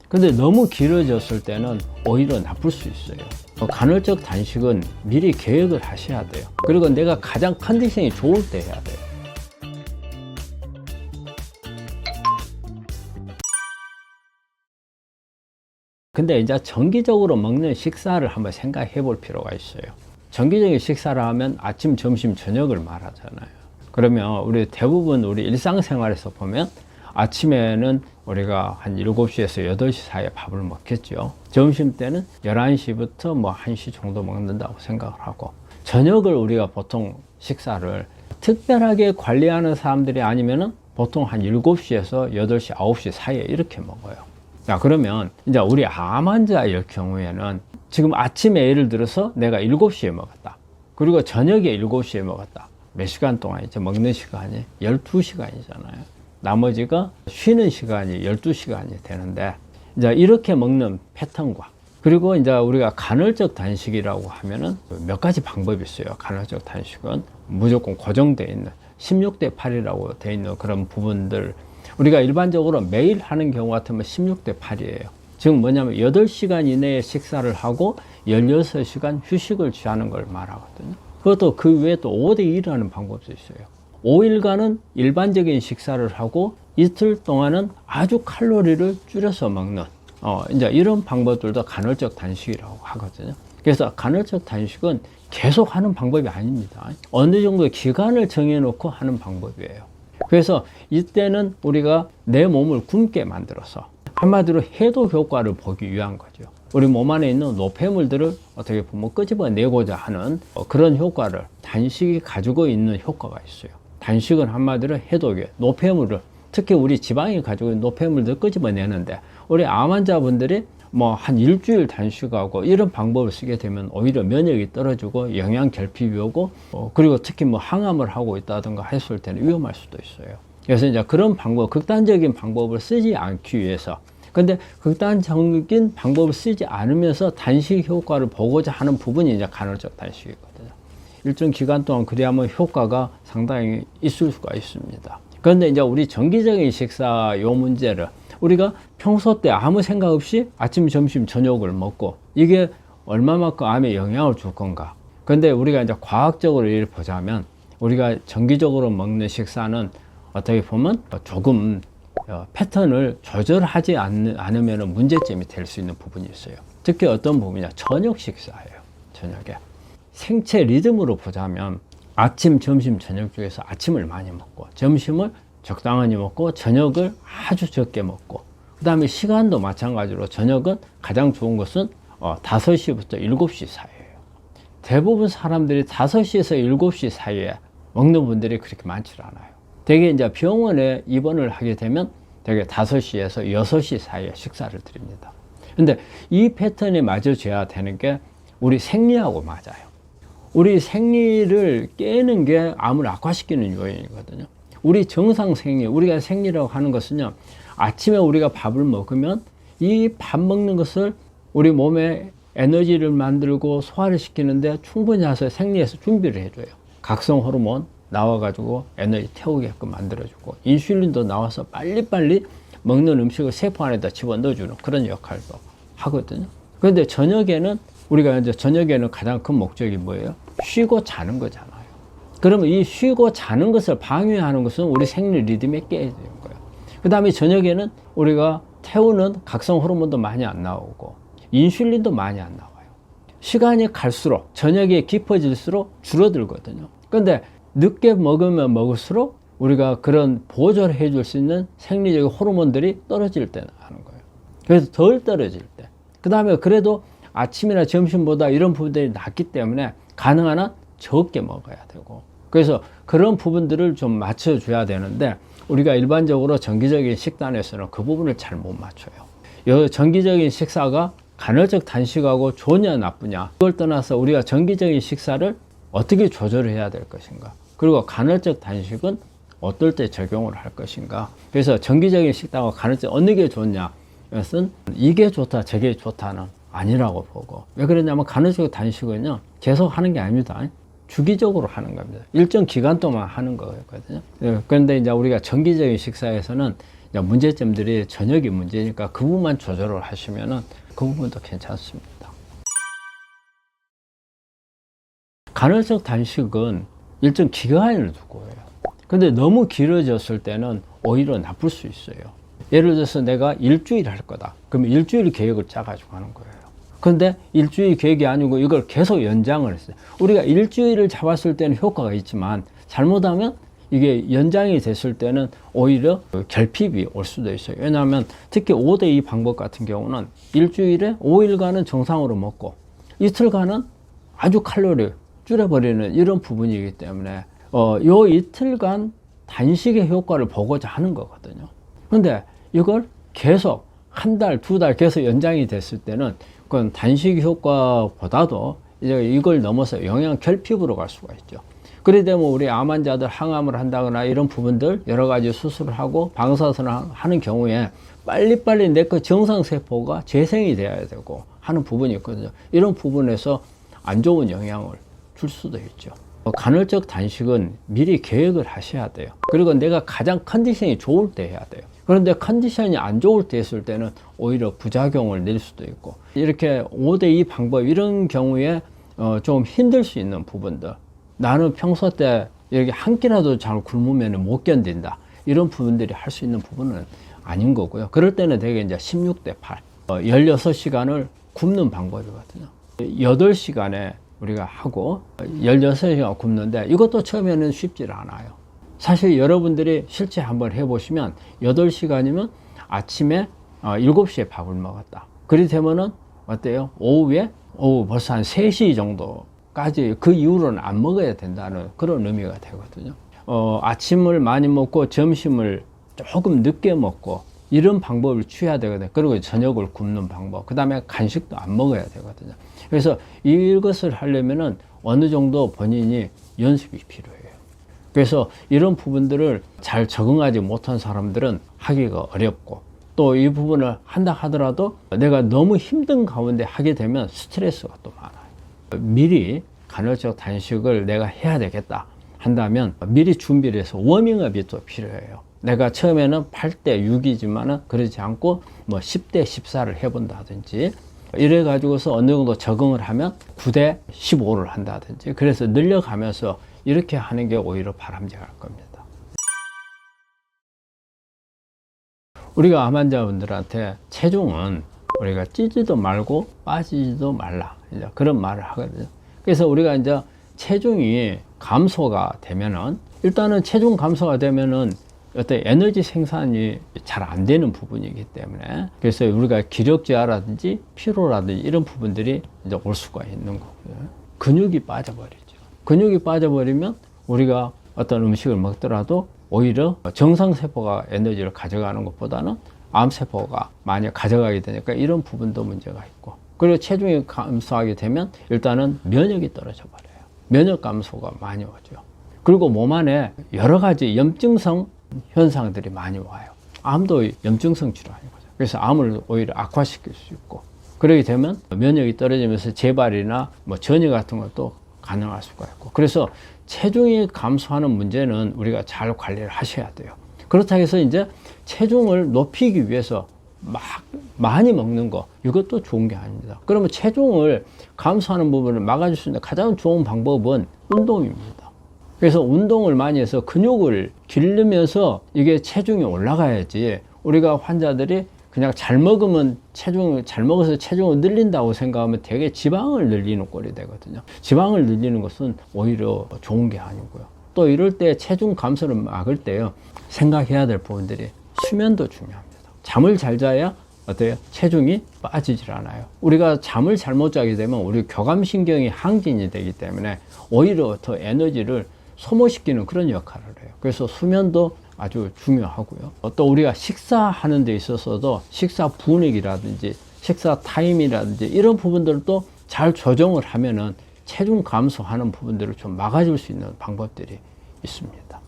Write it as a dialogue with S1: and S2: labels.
S1: 근데 너무 길어졌을 때는 오히려 나쁠 수 있어요. 간헐적 단식은 미리 계획을 하셔야 돼요. 그리고 내가 가장 컨디션이 좋을 때 해야 돼요. 근데 이제 정기적으로 먹는 식사를 한번 생각해 볼 필요가 있어요. 정기적인 식사를 하면 아침, 점심, 저녁을 말하잖아요. 그러면 우리 대부분 우리 일상생활에서 보면 아침에는 우리가 한 7시에서 8시 사이에 밥을 먹겠죠. 점심 때는 11시부터 뭐 1시 정도 먹는다고 생각을 하고, 저녁을 우리가 보통 식사를 특별하게 관리하는 사람들이 아니면은 보통 한 7시에서 8시, 9시 사이에 이렇게 먹어요. 자, 그러면 이제 우리 암 환자일 경우에는 지금 아침에 예를 들어서 내가 7시에 먹었다. 그리고 저녁에 7시에 먹었다. 몇 시간 동안 이제 먹는 시간이 12시간이잖아요. 나머지가 쉬는 시간이 12시간이 되는데, 이제 이렇게 먹는 패턴과, 그리고 이제 우리가 간헐적 단식이라고 하면은 몇 가지 방법이 있어요. 간헐적 단식은 무조건 고정되어 있는 16대 8이라고 되어 있는 그런 부분들, 우리가 일반적으로 매일 하는 경우 같으면 16대 8이에요. 즉 뭐냐면 8시간 이내에 식사를 하고 16시간 휴식을 취하는 걸 말하거든요. 그것도 그 외에 또 5대 2라는 방법도 있어요. 5일간은 일반적인 식사를 하고 이틀 동안은 아주 칼로리를 줄여서 먹는 이제 이런 방법들도 간헐적 단식이라고 하거든요. 그래서 간헐적 단식은 계속 하는 방법이 아닙니다. 어느 정도 기간을 정해놓고 하는 방법이에요. 그래서 이때는 우리가 내 몸을 굶게 만들어서 한마디로 해독 효과를 보기 위한 거죠. 우리 몸 안에 있는 노폐물들을 어떻게 보면 끄집어내고자 하는 그런 효과를 단식이 가지고 있는 효과가 있어요. 단식은 한마디로 해독이에요. 노폐물을, 특히 우리 지방이 가지고 있는 노폐물들을 끄집어내는데, 우리 암 환자분들이 뭐 한 일주일 단식하고 이런 방법을 쓰게 되면 오히려 면역이 떨어지고 영양 결핍이 오고, 그리고 특히 뭐 항암을 하고 있다든가 했을 때는 위험할 수도 있어요. 그래서 이제 그런 방법, 극단적인 방법을 쓰지 않기 위해서, 근데 극단적인 방법을 쓰지 않으면서 단식 효과를 보고자 하는 부분이 이제 간헐적 단식이거든요. 일정 기간 동안 그래야만 효과가 상당히 있을 수가 있습니다. 그런데 이제 우리 정기적인 식사 요 문제를 우리가 평소 때 아무 생각 없이 아침, 점심, 저녁을 먹고 이게 얼마만큼 암에 영향을 줄 건가. 근데 우리가 이제 과학적으로 이를 보자면 우리가 정기적으로 먹는 식사는 어떻게 보면 조금 패턴을 조절하지 않으면 문제점이 될 수 있는 부분이 있어요. 특히 어떤 부분이냐, 저녁 식사예요. 저녁에 생체 리듬으로 보자면 아침, 점심, 저녁 중에서 아침을 많이 먹고 점심을 적당히 먹고 저녁을 아주 적게 먹고, 그 다음에 시간도 마찬가지로 저녁은 가장 좋은 것은 5시부터 7시 사이에요. 대부분 사람들이 5시에서 7시 사이에 먹는 분들이 그렇게 많지 않아요. 대개 이제 병원에 입원을 하게 되면 대개 5시에서 6시 사이에 식사를 드립니다. 근데 이 패턴이 맞아줘야 되는 게 우리 생리하고 맞아요. 우리 생리를 깨는 게 암을 악화시키는 요인이거든요. 우리 정상 생리, 우리가 생리라고 하는 것은요, 아침에 우리가 밥을 먹으면 이 밥 먹는 것을 우리 몸에 에너지를 만들고 소화를 시키는데 충분히 해서 생리에서 준비를 해줘요. 각성 호르몬 나와가지고 에너지 태우게끔 만들어주고, 인슐린도 나와서 빨리빨리 먹는 음식을 세포 안에다 집어넣어주는 그런 역할도 하거든요. 그런데 저녁에는 우리가 이제 저녁에는 가장 큰 목적이 뭐예요? 쉬고 자는 거잖아요. 그러면 이 쉬고 자는 것을 방해하는 것은 우리 생리 리듬에 깨야 되는 거예요. 그 다음에 저녁에는 우리가 태우는 각성 호르몬도 많이 안 나오고 인슐린도 많이 안 나와요. 시간이 갈수록 저녁에 깊어질수록 줄어들거든요. 그런데 늦게 먹으면 먹을수록 우리가 그런 보조를 해줄 수 있는 생리적인 호르몬들이 떨어질 때 하는 거예요. 그래서 덜 떨어질 때. 그 다음에 그래도 아침이나 점심보다 이런 부분들이 낮기 때문에 가능한 한 적게 먹어야 되고, 그래서 그런 부분들을 좀 맞춰줘야 되는데 우리가 일반적으로 정기적인 식단에서는 그 부분을 잘 못 맞춰요. 정기적인 식사가 간헐적 단식하고 좋냐 나쁘냐, 그걸 떠나서 우리가 정기적인 식사를 어떻게 조절을 해야 될 것인가, 그리고 간헐적 단식은 어떨 때 적용을 할 것인가. 그래서 정기적인 식단과 간헐적 어느 게 좋냐, 이것은 이게 좋다 저게 좋다는 아니라고 보고, 왜 그러냐면 간헐적 단식은요 계속 하는 게 아닙니다. 주기적으로 하는 겁니다. 일정 기간 동안 하는 거거든요. 그런데 이제 우리가 정기적인 식사에서는 이제 문제점들이 저녁이 문제니까 그 부분만 조절을 하시면은 그 부분도 괜찮습니다. 간헐적 단식은 일정 기간을 두고 해요. 근데 너무 길어졌을 때는 오히려 나쁠 수 있어요. 예를 들어서 내가 일주일 할 거다. 그러면 일주일 계획을 짜가지고 하는 거예요. 근데 일주일 계획이 아니고 이걸 계속 연장을 했어요. 우리가 일주일을 잡았을 때는 효과가 있지만 잘못하면 이게 연장이 됐을 때는 오히려 결핍이 올 수도 있어요. 왜냐하면 특히 5대2 방법 같은 경우는 일주일에 5일간은 정상으로 먹고 이틀간은 아주 칼로리 줄여버리는 이런 부분이기 때문에 요 이틀간 단식의 효과를 보고자 하는 거거든요. 근데 이걸 계속 한 달, 두 달 계속 연장이 됐을 때는 그건 단식 효과보다도 이제 이걸 넘어서 영양 결핍으로 갈 수가 있죠. 그래 되면 우리 암 환자들 항암을 한다거나 이런 부분들 여러 가지 수술을 하고 방사선을 하는 경우에 빨리빨리 내 거 정상세포가 재생이 돼야 되고 하는 부분이 있거든요. 이런 부분에서 안 좋은 영향을 줄 수도 있죠. 간헐적 단식은 미리 계획을 하셔야 돼요. 그리고 내가 가장 컨디션이 좋을 때 해야 돼요. 그런데 컨디션이 안 좋을 때 했을 때는 오히려 부작용을 낼 수도 있고, 이렇게 5대2 방법 이런 경우에 좀 힘들 수 있는 부분들, 나는 평소 때 이렇게 한 끼라도 잘 굶으면 못 견딘다, 이런 부분들이 할 수 있는 부분은 아닌 거고요. 그럴 때는 되게 이제 16대8 16시간을 굶는 방법이거든요. 8시간에 우리가 하고 16시간 굶는데 이것도 처음에는 쉽지 않아요. 사실 여러분들이 실제 한번 해보시면 8시간이면 아침에 7시에 밥을 먹었다. 그리 되면은 어때요? 오후 벌써 한 3시 정도까지 그 이후로는 안 먹어야 된다는 그런 의미가 되거든요. 아침을 많이 먹고 점심을 조금 늦게 먹고 이런 방법을 취해야 되거든요. 그리고 저녁을 굶는 방법, 그 다음에 간식도 안 먹어야 되거든요. 그래서 이것을 하려면은 어느 정도 본인이 연습이 필요해요. 그래서 이런 부분들을 잘 적응하지 못한 사람들은 하기가 어렵고, 또 이 부분을 한다 하더라도 내가 너무 힘든 가운데 하게 되면 스트레스가 또 많아요. 미리 간헐적 단식을 내가 해야 되겠다 한다면 미리 준비를 해서 워밍업이 또 필요해요. 내가 처음에는 8대 6이지만은 그러지 않고 뭐 10대 14를 해본다든지 이래 가지고서 어느 정도 적응을 하면 9대 15를 한다든지, 그래서 늘려가면서 이렇게 하는 게 오히려 바람직할 겁니다. 우리가 암 환자분들한테 체중은 우리가 찌지도 말고 빠지지도 말라, 이제 그런 말을 하거든요. 그래서 우리가 이제 체중이 감소가 되면은, 일단은 체중 감소가 되면은 어떤 에너지 생산이 잘 안 되는 부분이기 때문에, 그래서 우리가 기력저하라든지 피로라든지 이런 부분들이 이제 올 수가 있는 거고요. 근육이 빠져버리죠. 근육이 빠져버리면 우리가 어떤 음식을 먹더라도 오히려 정상세포가 에너지를 가져가는 것보다는 암세포가 많이 가져가게 되니까 이런 부분도 문제가 있고, 그리고 체중이 감소하게 되면 일단은 면역이 떨어져 버려요. 면역 감소가 많이 오죠. 그리고 몸 안에 여러 가지 염증성 현상들이 많이 와요. 암도 염증성 질환이거든요. 그래서 암을 오히려 악화시킬 수 있고, 그렇게 되면 면역이 떨어지면서 재발이나 뭐 전이 같은 것도 가능할 수가 있고, 그래서 체중이 감소하는 문제는 우리가 잘 관리를 하셔야 돼요. 그렇다고 해서 이제 체중을 높이기 위해서 막 많이 먹는 거, 이것도 좋은 게 아닙니다. 그러면 체중을 감소하는 부분을 막아줄 수 있는 가장 좋은 방법은 운동입니다. 그래서 운동을 많이 해서 근육을 기르면서 이게 체중이 올라가야지, 우리가 환자들이 그냥 잘 먹으면 잘 먹어서 체중을 늘린다고 생각하면 되게 지방을 늘리는 꼴이 되거든요. 지방을 늘리는 것은 오히려 좋은 게 아니고요. 또 이럴 때 체중 감소를 막을 때요, 생각해야 될 부분들이 수면도 중요합니다. 잠을 잘 자야 어때요? 체중이 빠지질 않아요. 우리가 잠을 잘못 자게 되면 우리 교감신경이 항진이 되기 때문에 오히려 더 에너지를 소모시키는 그런 역할을 해요. 그래서 수면도 아주 중요하고요. 또 우리가 식사하는 데 있어서도 식사 분위기라든지 식사 타임이라든지 이런 부분들도 잘 조정을 하면은 체중 감소하는 부분들을 좀 막아줄 수 있는 방법들이 있습니다.